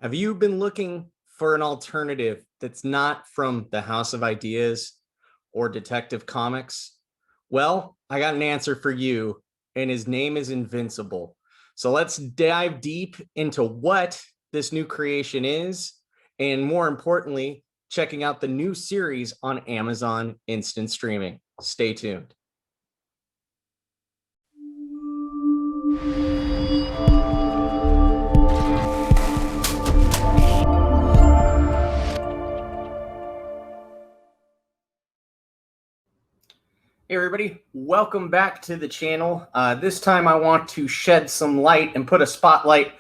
Have you been looking for an alternative that's not from the House of Ideas or Detective Comics? Well, I got an answer for you, and his name is Invincible. So let's dive deep into what this new creation is, and more importantly, checking out the new series on Amazon Instant Streaming. Stay tuned. Hey everybody, welcome back to the channel. This time I want to shed some light and put a spotlight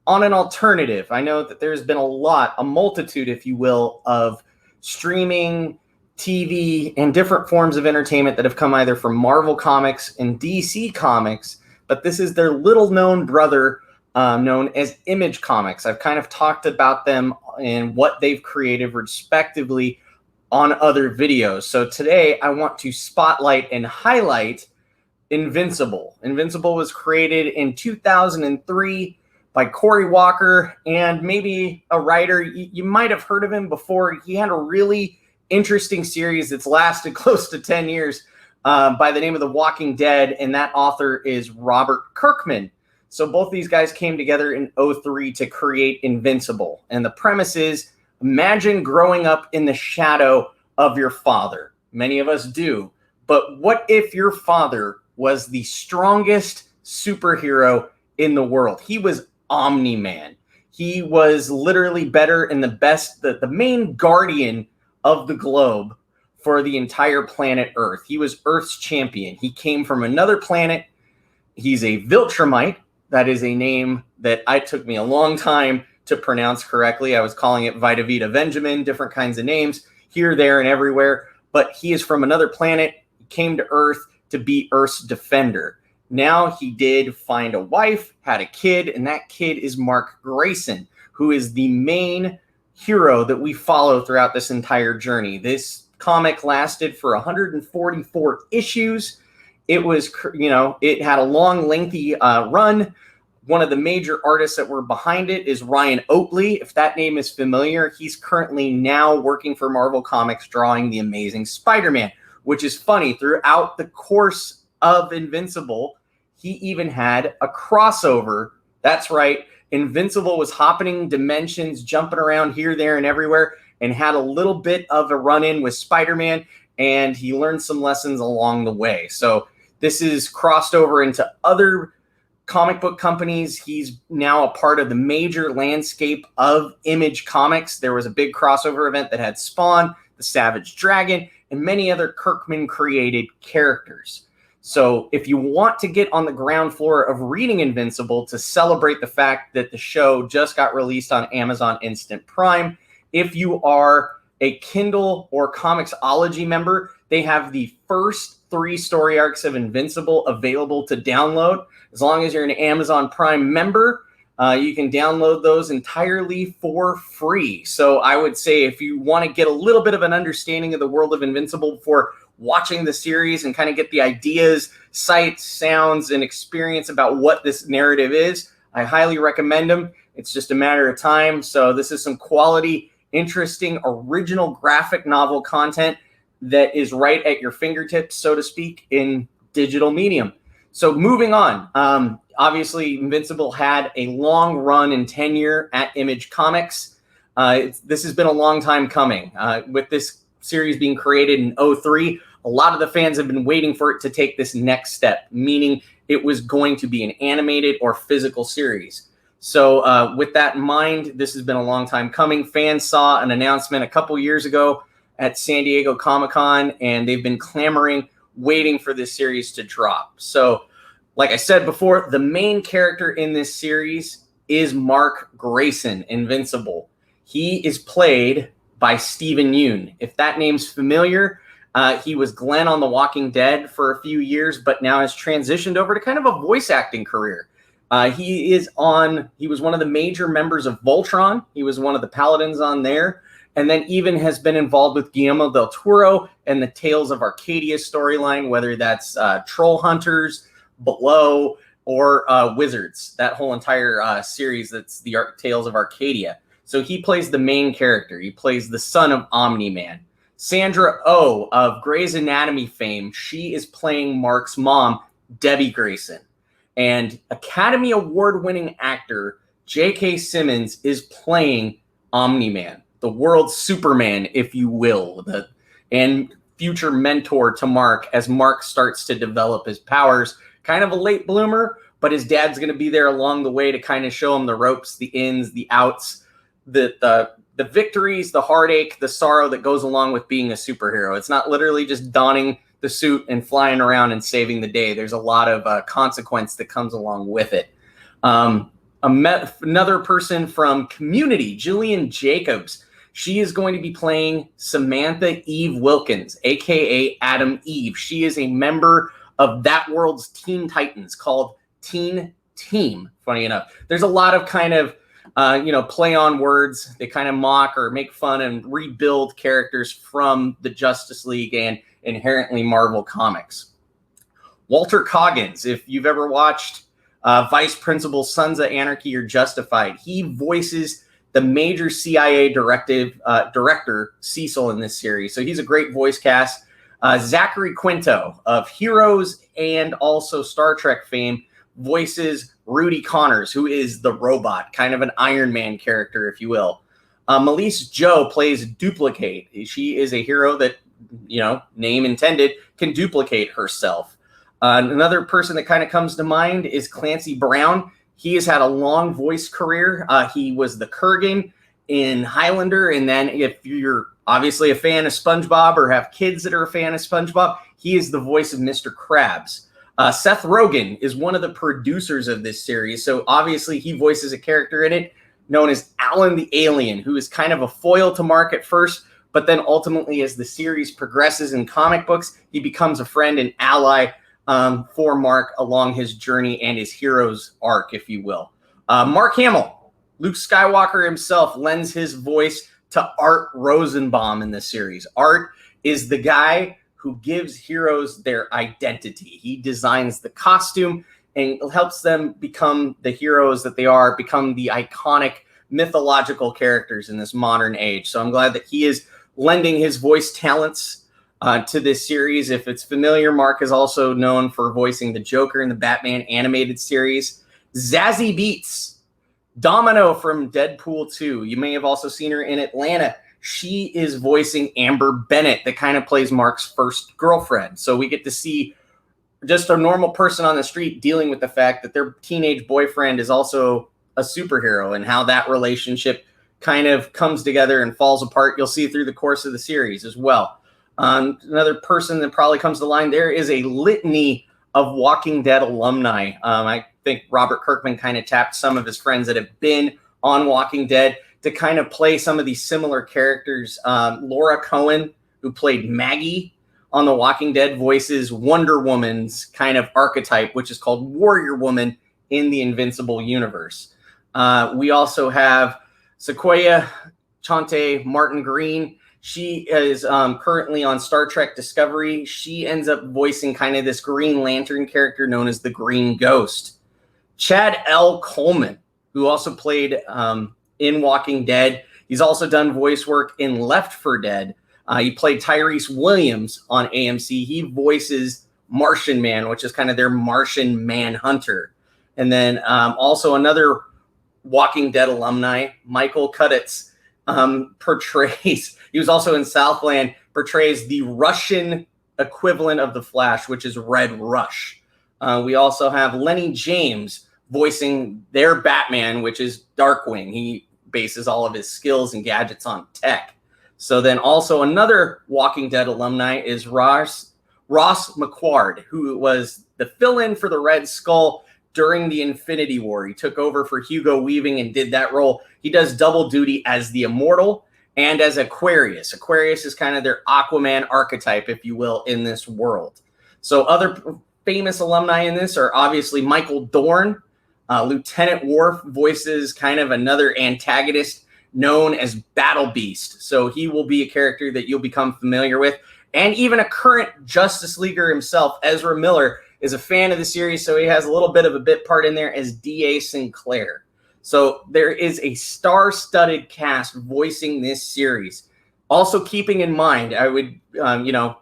on an alternative. I know that there's been a multitude, if you will, of streaming, TV, and different forms of entertainment that have come either from Marvel Comics and DC Comics, but this is their little known brother known as Image Comics. I've kind of talked about them and what they've created respectively on other videos. So today I want to spotlight and highlight Invincible. Invincible was created in 2003 by Cory Walker, and maybe a writer, you might have heard of him before. He had a really interesting series that's lasted close to 10 years by the name of The Walking Dead, and that author is Robert Kirkman. So both these guys came together in 2003 to create Invincible. And the premise is, imagine growing up in the shadow of your father. Many of us do. But what if your father was the strongest superhero in the world? He was Omni-Man. He was literally better and the main guardian of the globe for the entire planet Earth. He was Earth's champion. He came from another planet. He's a Viltrumite. That is a name that took me a long time to pronounce correctly. I was calling it Vita Vita Benjamin, different kinds of names here, there, and everywhere. But he is from another planet. He came to Earth to be Earth's defender. Now he did find a wife, had a kid, and that kid is Mark Grayson, who is the main hero that we follow throughout this entire journey. This comic lasted for 144 issues. It was, it had a long, lengthy run. One of the major artists that were behind it is Ryan Oatley. If that name is familiar, he's currently now working for Marvel Comics drawing The Amazing Spider-Man, which is funny. Throughout the course of Invincible, he even had a crossover. That's right. Invincible was hopping dimensions, jumping around here, there, and everywhere, and had a little bit of a run-in with Spider-Man, and he learned some lessons along the way. So this is crossed over into other comic book companies. He's now a part of the major landscape of Image Comics. There was a big crossover event that had Spawn, the Savage Dragon, and many other Kirkman created characters. So if you want to get on the ground floor of reading Invincible to celebrate the fact that the show just got released on Amazon Instant Prime, if you are a Kindle or Comixology member, they have the first 3 story arcs of Invincible available to download. As long as you're an Amazon Prime member, you can download those entirely for free. So I would say if you want to get a little bit of an understanding of the world of Invincible before watching the series and kind of get the ideas, sights, sounds, and experience about what this narrative is, I highly recommend them. It's just a matter of time. So this is some quality, interesting, original graphic novel content that is right at your fingertips, so to speak, in digital medium. So moving on, obviously Invincible had a long run and tenure at Image Comics. This has been a long time coming. With this series being created in 2003, a lot of the fans have been waiting for it to take this next step, meaning it was going to be an animated or physical series. So with that in mind, this has been a long time coming. Fans saw an announcement a couple years ago at San Diego Comic-Con, and they've been clamoring, waiting for this series to drop. So like I said before, the main character in this series is Mark Grayson, Invincible. He is played by Steven Yeun. If that name's familiar, he was Glenn on The Walking Dead for a few years, but now has transitioned over to kind of a voice acting career. He was one of the major members of Voltron. He was one of the paladins on there. And then even has been involved with Guillermo del Toro and the Tales of Arcadia storyline, whether that's Troll Hunters, Below, or Wizards, that whole entire series that's the Tales of Arcadia. So he plays the main character. He plays the son of Omni-Man. Sandra Oh of Grey's Anatomy fame, she is playing Mark's mom, Debbie Grayson. And Academy Award-winning actor J.K. Simmons is playing Omni-Man, the world's Superman, if you will, and future mentor to Mark as Mark starts to develop his powers. Kind of a late bloomer, but his dad's going to be there along the way to kind of show him the ropes, the ins, the outs, the victories, the heartache, the sorrow that goes along with being a superhero. It's not literally just donning the suit and flying around and saving the day. There's a lot of consequence that comes along with it. Another person from Community, Jillian Jacobs. She is going to be playing Samantha Eve Wilkins, a.k.a. Adam Eve. She is a member of that world's Teen Titans called Teen Team, funny enough. There's a lot of kind of, play on words. They kind of mock or make fun and rebuild characters from the Justice League and inherently Marvel Comics. Walter Coggins, if you've ever watched Vice Principal, Sons of Anarchy, or Justified, he voices the major CIA director, Cecil, in this series. So he's a great voice cast. Zachary Quinto of Heroes and also Star Trek fame voices Rudy Connors, who is the robot, kind of an Iron Man character, if you will. Melise Joe plays Duplicate. She is a hero that, name intended, can duplicate herself. Another person that kind of comes to mind is Clancy Brown. He has had a long voice career. He was the Kurgan in Highlander. And then if you're obviously a fan of SpongeBob or have kids that are a fan of SpongeBob, he is the voice of Mr. Krabs. Seth Rogen is one of the producers of this series. So obviously he voices a character in it known as Alan the Alien, who is kind of a foil to Mark at first, but then ultimately as the series progresses in comic books, he becomes a friend and ally for Mark along his journey and his hero's arc, if you will. Mark Hamill, Luke Skywalker himself, lends his voice to Art Rosenbaum in this series. Art is the guy who gives heroes their identity. He designs the costume and helps them become the heroes that they are, become the iconic mythological characters in this modern age. So I'm glad that he is lending his voice talents to this series. If it's familiar, Mark is also known for voicing the Joker in the Batman animated series. Zazie Beetz, Domino from Deadpool 2. You may have also seen her in Atlanta. She is voicing Amber Bennett, that kind of plays Mark's first girlfriend. So we get to see just a normal person on the street dealing with the fact that their teenage boyfriend is also a superhero and how that relationship kind of comes together and falls apart. You'll see through the course of the series as well. Another person that probably comes to mind, there is a litany of Walking Dead alumni. I think Robert Kirkman kind of tapped some of his friends that have been on Walking Dead to kind of play some of these similar characters. Laura Cohen, who played Maggie on The Walking Dead, voices Wonder Woman's kind of archetype, which is called Warrior Woman in the Invincible universe. We also have Sequoia Chante Martin Green. She is currently on Star Trek Discovery. She ends up voicing kind of this Green Lantern character known as the Green Ghost. Chad L. Coleman, who also played in Walking Dead. He's also done voice work in Left 4 Dead. He played Tyrese Williams on AMC. He voices Martian Man, which is kind of their Martian Manhunter. And then also another Walking Dead alumni, Michael Cuditz, portrays, he was also in Southland, portrays the Russian equivalent of the Flash, which is Red Rush. We also have Lenny James voicing their Batman, which is Darkwing. He bases all of his skills and gadgets on tech. So then also another Walking Dead alumni is Ross McQuarrie, who was the fill-in for the Red Skull during the Infinity War. He took over for Hugo Weaving and did that role. He does double duty as the Immortal and as Aquarius. Aquarius is kind of their Aquaman archetype, if you will, in this world. So other famous alumni in this are obviously Michael Dorn. Lieutenant Worf voices kind of another antagonist known as Battle Beast. So he will be a character that you'll become familiar with. And even a current Justice Leaguer himself, Ezra Miller, is a fan of the series, so he has a little bit of a bit part in there as D.A. Sinclair. So there is a star-studded cast voicing this series. Also keeping in mind, I would,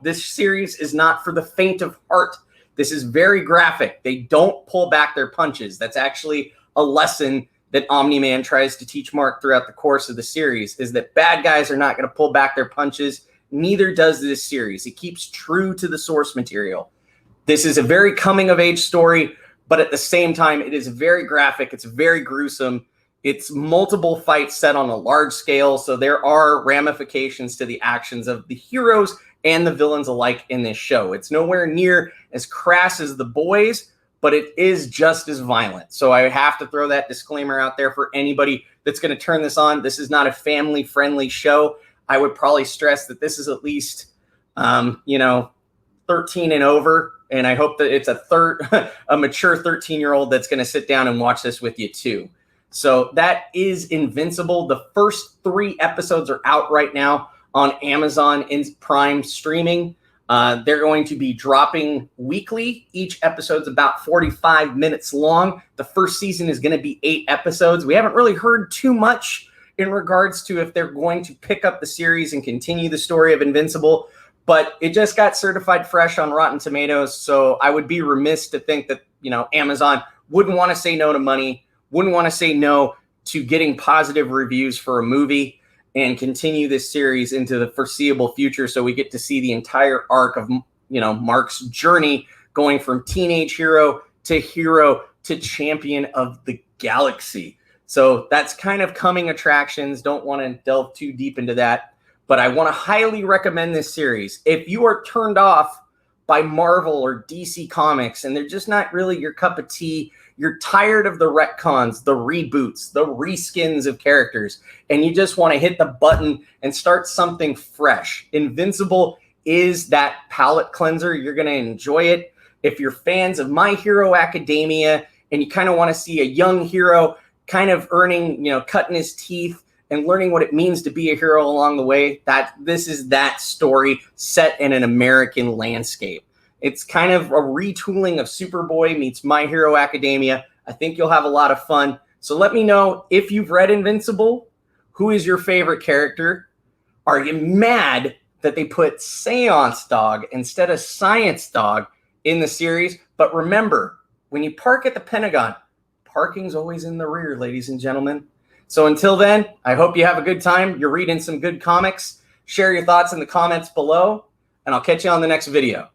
this series is not for the faint of heart. This is very graphic. They don't pull back their punches. That's actually a lesson that Omni-Man tries to teach Mark throughout the course of the series, is that bad guys are not going to pull back their punches. Neither does this series. It keeps true to the source material. This is a very coming-of-age story, but at the same time, it is very graphic. It's very gruesome. It's multiple fights set on a large scale, so there are ramifications to the actions of the heroes and the villains alike in this show. It's nowhere near as crass as The Boys, but it is just as violent. So I have to throw that disclaimer out there for anybody that's going to turn this on. This is not a family-friendly show. I would probably stress that this is at least, 13 and over, and I hope that it's a mature 13-year-old that's going to sit down and watch this with you too. So that is Invincible. The first 3 episodes are out right now on Amazon Prime streaming. They're going to be dropping weekly. Each episode's about 45 minutes long. The first season is going to be 8 episodes. We haven't really heard too much in regards to if they're going to pick up the series and continue the story of Invincible, but it just got certified fresh on Rotten Tomatoes, so I would be remiss to think that, Amazon wouldn't want to say no to money, wouldn't want to say no to getting positive reviews for a movie and continue this series into the foreseeable future, so we get to see the entire arc of, Mark's journey going from teenage hero to champion of the galaxy. So that's kind of coming attractions. Don't want to delve too deep into that, but I want to highly recommend this series. If you are turned off by Marvel or DC Comics and they're just not really your cup of tea, you're tired of the retcons, the reboots, the reskins of characters, and you just want to hit the button and start something fresh, Invincible is that palate cleanser. You're going to enjoy it. If you're fans of My Hero Academia and you kind of want to see a young hero kind of earning, cutting his teeth and learning what it means to be a hero along the way, this is that story set in an American landscape. It's kind of a retooling of Superboy meets My Hero Academia. I think you'll have a lot of fun. So let me know if you've read Invincible. Who is your favorite character? Are you mad that they put Seance Dog instead of Science Dog in the series? But remember, when you park at the Pentagon, parking's always in the rear, ladies and gentlemen. So until then, I hope you have a good time. You're reading some good comics. Share your thoughts in the comments below, and I'll catch you on the next video.